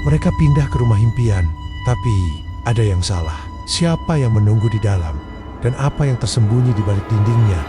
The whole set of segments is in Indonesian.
Mereka pindah ke rumah impian, tapi ada yang salah. Siapa yang menunggu di dalam, dan apa yang tersembunyi di balik dindingnya?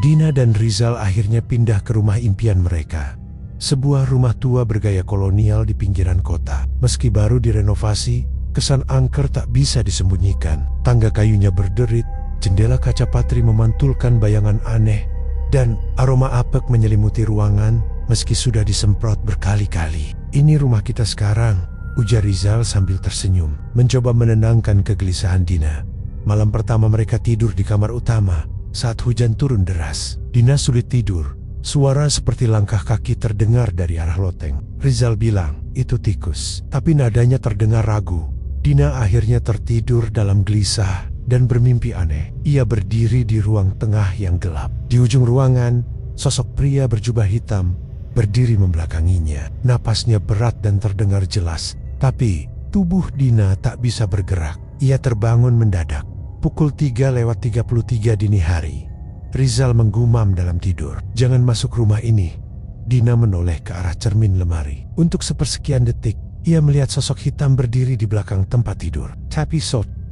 Dina dan Rizal akhirnya pindah ke rumah impian mereka. Sebuah rumah tua bergaya kolonial di pinggiran kota. Meski baru direnovasi, kesan angker tak bisa disembunyikan. Tangga kayunya berderit, jendela kaca patri memantulkan bayangan aneh, dan aroma apek menyelimuti ruangan meski sudah disemprot berkali-kali. "Ini rumah kita sekarang," ujar Rizal sambil tersenyum, mencoba menenangkan kegelisahan Dina. Malam pertama mereka tidur di kamar utama saat hujan turun deras. Dina sulit tidur. Suara seperti langkah kaki terdengar dari arah loteng. Rizal bilang, "Itu tikus." Tapi nadanya terdengar ragu. Dina akhirnya tertidur dalam gelisah dan bermimpi aneh. Ia berdiri di ruang tengah yang gelap. Di ujung ruangan, sosok pria berjubah hitam berdiri membelakanginya. Napasnya berat dan terdengar jelas. Tapi tubuh Dina tak bisa bergerak. Ia terbangun mendadak. Pukul 3:33 dini hari. Rizal menggumam dalam tidur. "Jangan masuk rumah ini." Dina menoleh ke arah cermin lemari. Untuk sepersekian detik, ia melihat sosok hitam berdiri di belakang tempat tidur. Tapi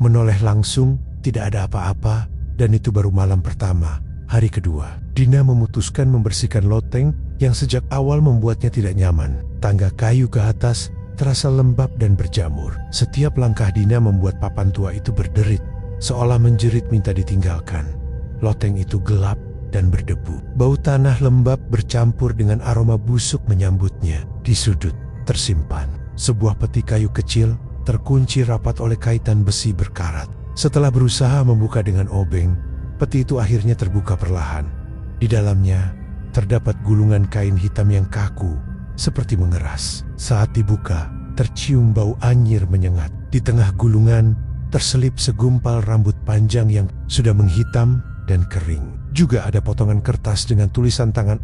menoleh langsung, tidak ada apa-apa, dan itu baru malam pertama. Hari kedua, Dina memutuskan membersihkan loteng yang sejak awal membuatnya tidak nyaman. Tangga kayu ke atas terasa lembab dan berjamur. Setiap langkah Dina membuat papan tua itu berderit, seolah menjerit minta ditinggalkan. Loteng itu gelap dan berdebu. Bau tanah lembab bercampur dengan aroma busuk menyambutnya. Di sudut, tersimpan sebuah peti kayu kecil, terkunci rapat oleh kaitan besi berkarat. Setelah berusaha membuka dengan obeng, peti itu akhirnya terbuka perlahan. Di dalamnya, terdapat gulungan kain hitam yang kaku, seperti mengeras. Saat dibuka, tercium bau anyir menyengat. Di tengah gulungan, terselip segumpal rambut panjang yang sudah menghitam dan kering. Juga ada potongan kertas dengan tulisan tangan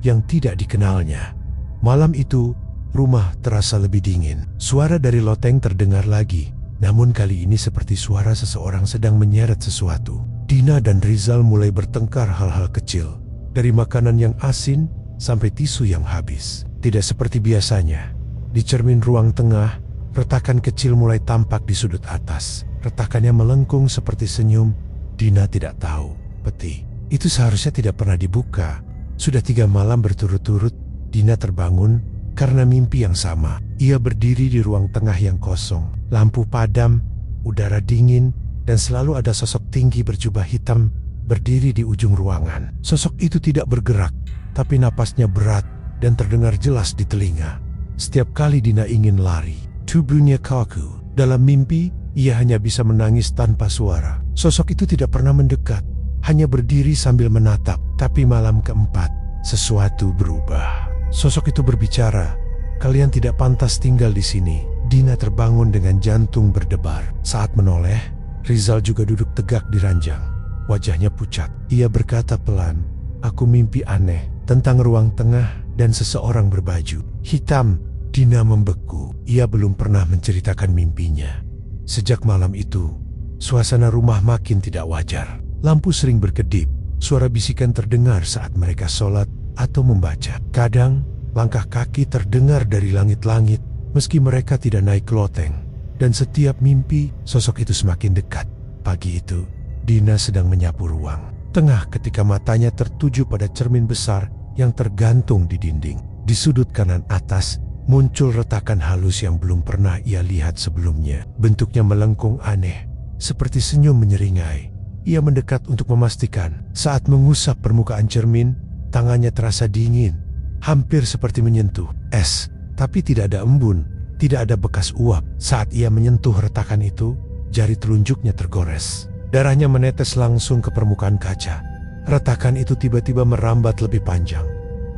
yang tidak dikenalnya. Malam itu, rumah terasa lebih dingin. Suara dari loteng terdengar lagi, namun kali ini seperti suara seseorang sedang menyeret sesuatu. Dina dan Rizal mulai bertengkar hal-hal kecil, dari makanan yang asin sampai tisu yang habis. Tidak seperti biasanya. Di cermin ruang tengah, retakan kecil mulai tampak di sudut atas. Retakannya melengkung seperti senyum. Dina tidak tahu, peti itu seharusnya tidak pernah dibuka. Sudah 3 malam berturut-turut, Dina terbangun karena mimpi yang sama. Ia berdiri di ruang tengah yang kosong. Lampu padam, udara dingin, dan selalu ada sosok tinggi berjubah hitam berdiri di ujung ruangan. Sosok itu tidak bergerak, tapi napasnya berat dan terdengar jelas di telinga. Setiap kali Dina ingin lari, tubuhnya kaku. Dalam mimpi, ia hanya bisa menangis tanpa suara. Sosok itu tidak pernah mendekat, hanya berdiri sambil menatap. Tapi malam keempat, sesuatu berubah. Sosok itu berbicara, "Kalian tidak pantas tinggal di sini." Dina terbangun dengan jantung berdebar. Saat menoleh, Rizal juga duduk tegak di ranjang. Wajahnya pucat. Ia berkata pelan, "Aku mimpi aneh tentang ruang tengah dan seseorang berbaju hitam." Dina membeku. Ia belum pernah menceritakan mimpinya. Sejak malam itu, suasana rumah makin tidak wajar. Lampu sering berkedip, suara bisikan terdengar saat mereka sholat atau membaca. Kadang, langkah kaki terdengar dari langit-langit, meski mereka tidak naik ke loteng. Dan setiap mimpi, sosok itu semakin dekat. Pagi itu, Dina sedang menyapu ruang tengah ketika matanya tertuju pada cermin besar yang tergantung di dinding. Di sudut kanan atas, muncul retakan halus yang belum pernah ia lihat sebelumnya. Bentuknya melengkung aneh, seperti senyum menyeringai. Ia mendekat untuk memastikan. Saat mengusap permukaan cermin, tangannya terasa dingin, hampir seperti menyentuh es. Tapi tidak ada embun, tidak ada bekas uap. Saat ia menyentuh retakan itu, jari telunjuknya tergores. Darahnya menetes langsung ke permukaan kaca. Retakan itu tiba-tiba merambat lebih panjang.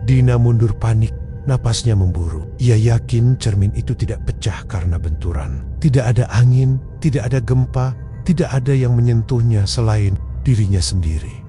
Dina mundur panik. Napasnya memburu. Ia yakin cermin itu tidak pecah karena benturan. Tidak ada angin, tidak ada gempa, tidak ada yang menyentuhnya selain dirinya sendiri.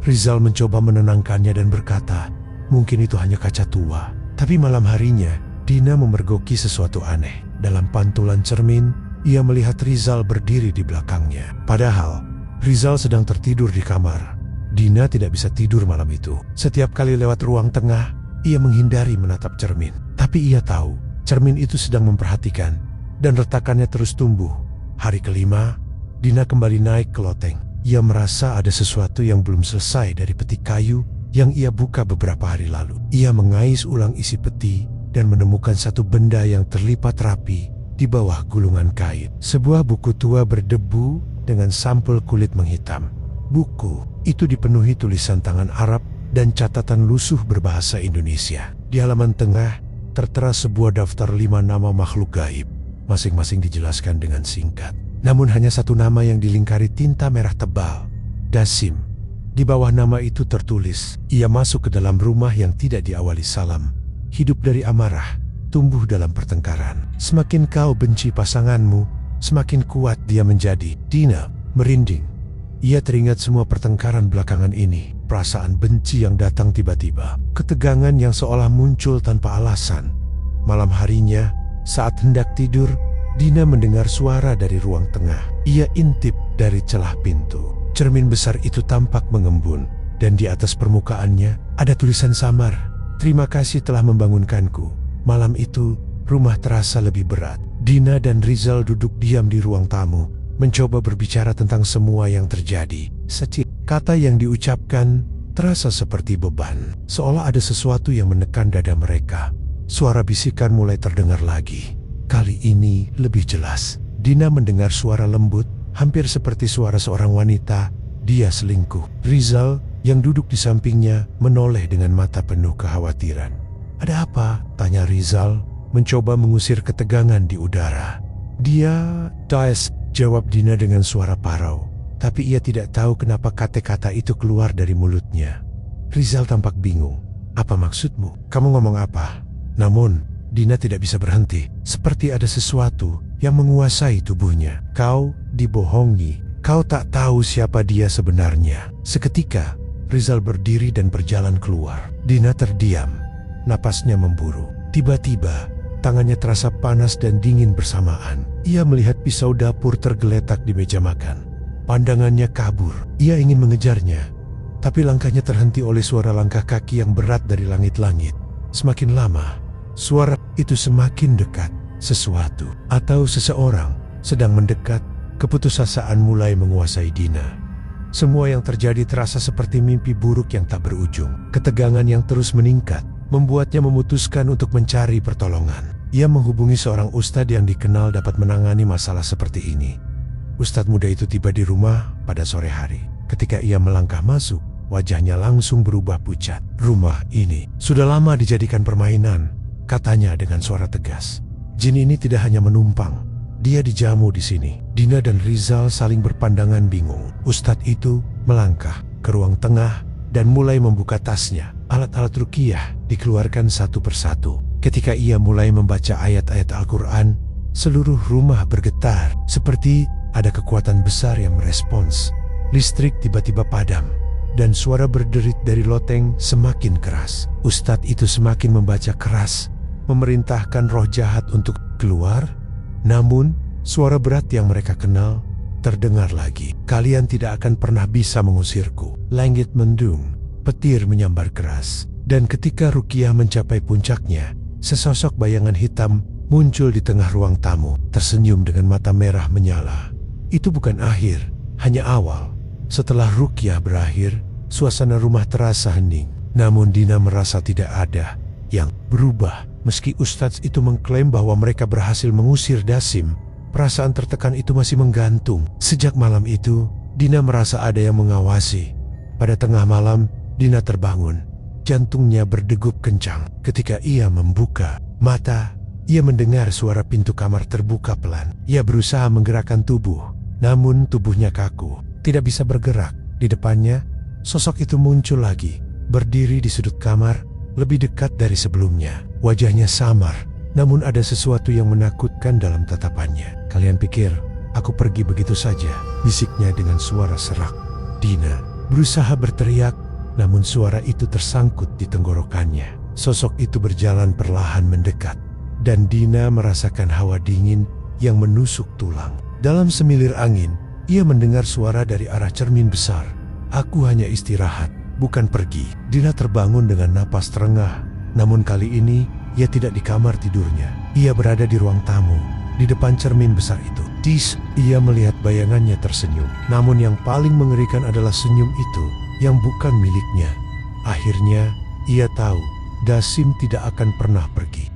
Rizal mencoba menenangkannya dan berkata, "Mungkin itu hanya kaca tua." Tapi malam harinya, Dina memergoki sesuatu aneh. Dalam pantulan cermin, ia melihat Rizal berdiri di belakangnya. Padahal, Rizal sedang tertidur di kamar. Dina tidak bisa tidur malam itu. Setiap kali lewat ruang tengah, Ia menghindari menatap cermin, tapi ia tahu cermin itu sedang memperhatikan dan retakannya terus tumbuh. Hari kelima, Dina kembali naik ke loteng. Ia merasa ada sesuatu yang belum selesai dari peti kayu yang ia buka beberapa hari lalu. Ia mengais ulang isi peti dan menemukan satu benda yang terlipat rapi di bawah gulungan kain. Sebuah buku tua berdebu dengan sampul kulit menghitam. Buku itu dipenuhi tulisan tangan Arab dan catatan lusuh berbahasa Indonesia. Di halaman tengah tertera sebuah daftar 5 nama makhluk gaib. Masing-masing dijelaskan dengan singkat. Namun hanya satu nama yang dilingkari tinta merah tebal, Dasim. Di bawah nama itu tertulis, ia masuk ke dalam rumah yang tidak diawali salam. Hidup dari amarah, tumbuh dalam pertengkaran. Semakin kau benci pasanganmu, semakin kuat dia menjadi. Dina merinding. Ia teringat semua pertengkaran belakangan ini. Perasaan benci yang datang tiba-tiba. Ketegangan yang seolah muncul tanpa alasan. Malam harinya, saat hendak tidur, Dina mendengar suara dari ruang tengah. Ia intip dari celah pintu. Cermin besar itu tampak mengembun, dan di atas permukaannya ada tulisan samar. Terima kasih telah membangunkanku. Malam itu, rumah terasa lebih berat. Dina dan Rizal duduk diam di ruang tamu, mencoba berbicara tentang semua yang terjadi. Setiap kata yang diucapkan terasa seperti beban, seolah ada sesuatu yang menekan dada mereka. Suara bisikan mulai terdengar lagi. Kali ini lebih jelas. Dina mendengar suara lembut, hampir seperti suara seorang wanita. Dia selingkuh. Rizal yang duduk di sampingnya menoleh dengan mata penuh kekhawatiran. Ada apa? Tanya Rizal, mencoba mengusir ketegangan di udara. Dia, Daes, jawab Dina dengan suara parau. Tapi ia tidak tahu kenapa kata-kata itu keluar dari mulutnya. Rizal tampak bingung. Apa maksudmu? Kamu ngomong apa? Namun, Dina tidak bisa berhenti. Seperti ada sesuatu yang menguasai tubuhnya. Kau dibohongi. Kau tak tahu siapa dia sebenarnya. Seketika, Rizal berdiri dan berjalan keluar. Dina terdiam. Napasnya memburu. Tiba-tiba, tangannya terasa panas dan dingin bersamaan. Ia melihat pisau dapur tergeletak di meja makan. Pandangannya kabur. Ia ingin mengejarnya. Tapi langkahnya terhenti oleh suara langkah kaki yang berat dari langit-langit. Semakin lama, suara itu semakin dekat. Sesuatu atau seseorang sedang mendekat. Keputusasaan mulai menguasai Dina. Semua yang terjadi terasa seperti mimpi buruk yang tak berujung. Ketegangan yang terus meningkat membuatnya memutuskan untuk mencari pertolongan. Ia menghubungi seorang ustadz yang dikenal dapat menangani masalah seperti ini. Ustadz muda itu tiba di rumah pada sore hari. Ketika ia melangkah masuk, wajahnya langsung berubah pucat. Rumah ini sudah lama dijadikan permainan, katanya dengan suara tegas. Jin ini tidak hanya menumpang, dia dijamu di sini. Dina dan Rizal saling berpandangan bingung. Ustadz itu melangkah ke ruang tengah dan mulai membuka tasnya. Alat-alat ruqyah dikeluarkan satu persatu. Ketika ia mulai membaca ayat-ayat Al-Quran, seluruh rumah bergetar seperti ada kekuatan besar yang merespons. Listrik tiba-tiba padam dan suara berderit dari loteng semakin keras. Ustadz itu semakin membaca keras, memerintahkan roh jahat untuk keluar. Namun, suara berat yang mereka kenal terdengar lagi. Kalian tidak akan pernah bisa mengusirku. Langit mendung, petir menyambar keras. Dan ketika ruqyah mencapai puncaknya, sesosok bayangan hitam muncul di tengah ruang tamu, tersenyum dengan mata merah menyala. Itu bukan akhir, hanya awal. Setelah ruqyah berakhir, suasana rumah terasa hening. Namun Dina merasa tidak ada yang berubah. Meski ustadz itu mengklaim bahwa mereka berhasil mengusir Dasim, perasaan tertekan itu masih menggantung. Sejak malam itu, Dina merasa ada yang mengawasi. Pada tengah malam, Dina terbangun. Jantungnya berdegup kencang. Ketika ia membuka mata, ia mendengar suara pintu kamar terbuka pelan. Ia berusaha menggerakkan tubuh, namun tubuhnya kaku, tidak bisa bergerak. Di depannya, sosok itu muncul lagi, berdiri di sudut kamar, lebih dekat dari sebelumnya. Wajahnya samar, namun ada sesuatu yang menakutkan dalam tatapannya. Kalian pikir aku pergi begitu saja? Bisiknya dengan suara serak. Dina berusaha berteriak, namun suara itu tersangkut di tenggorokannya. Sosok itu berjalan perlahan mendekat, dan Dina merasakan hawa dingin yang menusuk tulang. Dalam semilir angin, ia mendengar suara dari arah cermin besar. Aku hanya istirahat, bukan pergi. Dina terbangun dengan napas terengah, Namun kali ini, ia tidak di kamar tidurnya. Ia berada di ruang tamu, di depan cermin besar itu. Tis, ia melihat bayangannya tersenyum. Namun yang paling mengerikan adalah senyum itu yang bukan miliknya. Akhirnya, ia tahu Dasim tidak akan pernah pergi.